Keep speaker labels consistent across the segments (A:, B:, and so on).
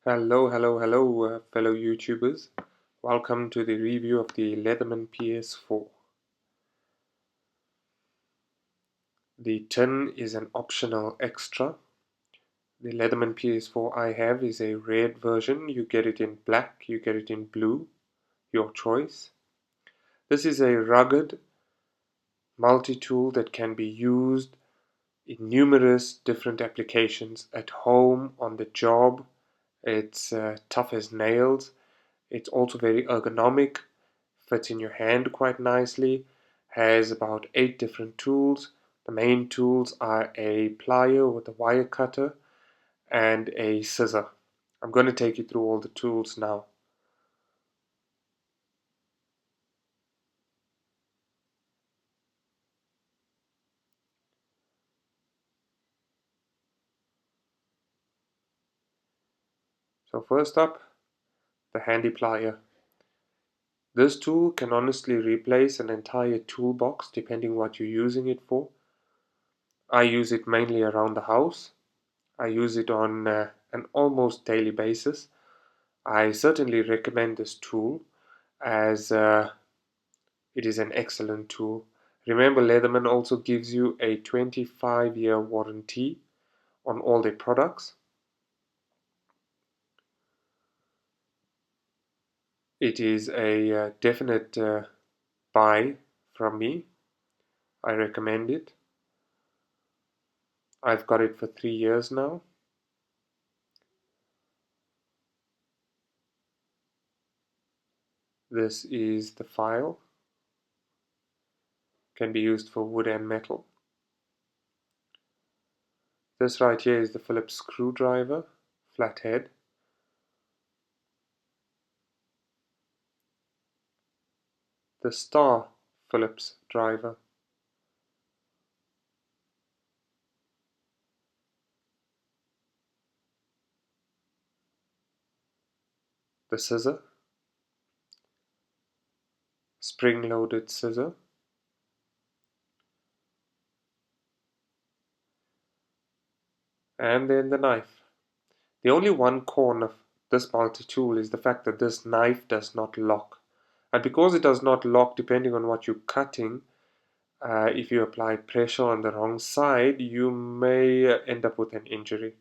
A: Hello, fellow YouTubers. Welcome to the review of the Leatherman PS4. The tin is an optional extra. The Leatherman PS4 I have is a red version. You get it in black, you get it in blue, your choice. This is a rugged multi-tool that can be used in numerous different applications at home, on the job. It's tough as nails. It's also very ergonomic, fits in your hand quite nicely, has about 8 different tools. The main tools are a plier with a wire cutter and a scissor. I'm going to take you through all the tools now. So first up, the Handyplier. This tool can honestly replace an entire toolbox depending what you're using it for. I use it mainly around the house. I use it on an almost daily basis. I certainly recommend this tool as it is an excellent tool. Remember, Leatherman also gives you a 25-year warranty on all their products. It is a definite buy from me. I recommend it. I've got it for 3 years now. This is the file. Can be used for wood and metal. This right here is the Phillips screwdriver, flathead. The star Phillips driver. The scissor. Spring-loaded scissor. And then the knife. The only one con of this multi-tool is the fact that this knife does not lock. And because it does not lock, depending on what you're cutting, if you apply pressure on the wrong side, you may end up with an injury.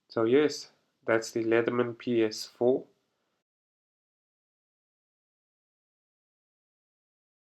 A: So yes, that's the Leatherman PS4.